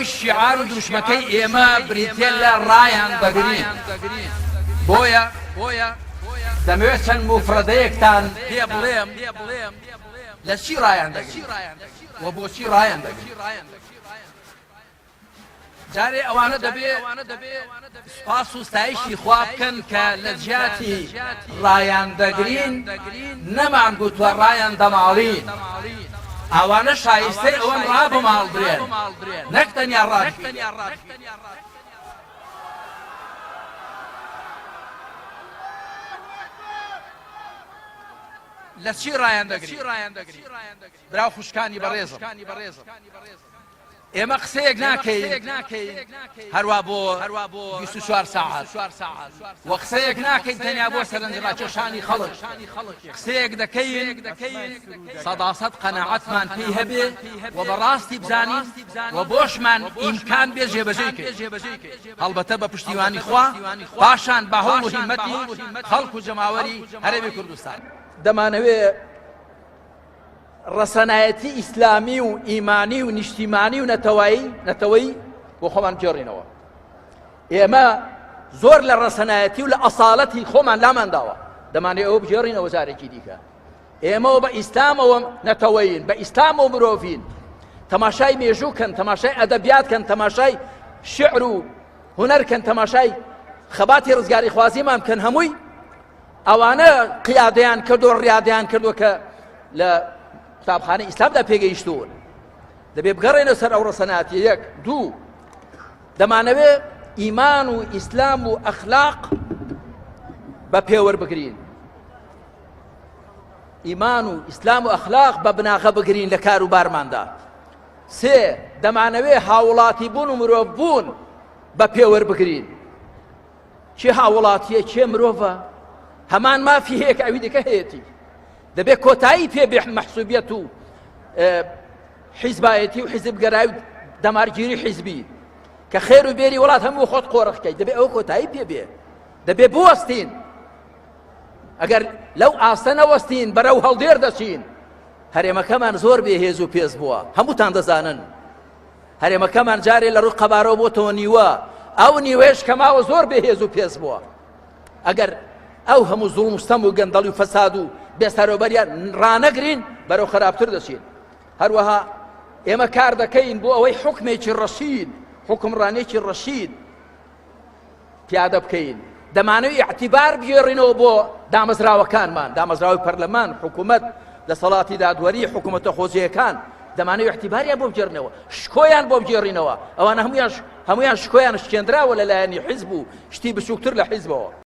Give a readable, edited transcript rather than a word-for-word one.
الشعار دوشمەکەی ئێمە بریتێ لە ڕایان دەگرین بۆیە دەمەوێت چەند موفرەدەیەکتان پێ بڵێم لە چی ڕایان دەگرین و بۆچی ڕایان دەگرین. جارێ ئەوانە دەبێت سوپاس و ستایشی خوا بکەن کە لە جیاتی ڕایان دەگرین نەمان گوتووە ڕایان دەماڵین. ئەوانە شایستەی ئەوەن ڕابماڵدرێن نەک تەنیا ڕاکەین. لە چی ڕایان دەگرین؟ براو خوشکانی بەڕێزم، ئێمە قسەیەک ناکەین هەروە بۆ 24 ساعات و قسەیەک ناکەین تەنیا بۆ سەرنجڕاکێشانی خەڵک. قسەیەک دەکەین سەداسەد قەناعەتمان پێی هەبێ و بەڕاستی بزانین و بۆشمان ئیمکان بێ جێبەجێکەین، هەڵبەتە بە پشتیوانی خوا پاشان بە هەوڵ و هیممەتی خەڵک و جەماوەری هەرێمی کوردستان. دەمانەوێت ڕەسەنایەتی ئیسلامی و ئیمانی و نیشتیمانی و نەتەوەی بۆ خۆمان بجێڕینەوە. ئێمە زۆر لە ڕەسەنایەتی و لە ئەساڵەتی خۆمان لامانداوە، دەمانێت ئەوە بجێڕینەوە جارێکی دیکە. ئێمەوە بە ئیسلامەوە نەتەوەین، بە ئیسلام و مرۆڤین. تەماشای مێژووکەن، تەماشای ئەدەبیاتکەن، تەماشای شعر و هونەرکەن، تەماشای خەباتی ڕزگاری خوازیمان بکەن. هەمووی ئەوانە قیادەیان کردو و ڕیادەیان کردووە کە لە قوتابخانەی ئیسلامدا پێگەیشتوون. دەبێ بگەڕێنە سەر ئەو ڕەسەنایەتیە. یەک دوو، دەمانەوێت ئیمان و ئیسلام و ئەخلاق بە پێوەربگرین. ئیمان و ئیسلام و ئەخلاق بە بناغە بگرین لە کاروبارماندا. سێ، دەمانەوێت هاوڵاتی بوون و مرۆڤ بوون بە پێوەربگرین. چێ هاوڵاتیە چێ مرۆڤە؟ هەمان مافی هەیە کە ئەوی دیکە هەیەتی. دەبێت کۆتایی پێ بێ مەحسوبیەت و حیزبایەتی و حیزبگەرایی و دەمارگیری حیزبی کە خێر و بێری وڵات هەموو خۆت قۆڕەخکەیت. دەبێت ئەوە کۆتایی پێ بێ. دەبێت بوەستین. ئەگەر لەو ئاستە نەوەستین بەرەو هەڵدێر دەچین. هەرێمەکەمان زۆر بێهێز و پێز بووە، هەمووتان دەزانن. هەرێمەکەمان جارێ لە ڕووی قەبارەوە بۆتەوە نیوە، ئەو نیوەیەش کە ماوە زۆر بێهێز و پێز بووە. ئەگەر ئەو هەموو زوڵم و ستەم و گەندەڵی و فەساد و بێسەرۆبەریان ڕانەگرین بەرەو خراپتر دەچین. هەروەها ئێمە کار دەکەین بۆ ئەوەی حکمێکی ڕەشید، حکمڕانێکی ڕەشید پیادە بکەین. دەمانەوێت ئیعتیبار بگێڕینەوە بۆ دامەزراوەکانمان، دامەزراوەی پەرلەمان، حکوومەت، دەسەڵاتی دادوەری، حکوومەتە خۆزیەکان. دەمانەوێت ئیعتیباریان بۆ بگێڕنەوە، شکۆیان بۆ بگێڕینەوە. ئەوانە هەمویان شکۆیان شکێنراوە لەلایەنی حیزب و شتی بچووکتر لە حیزبەوە.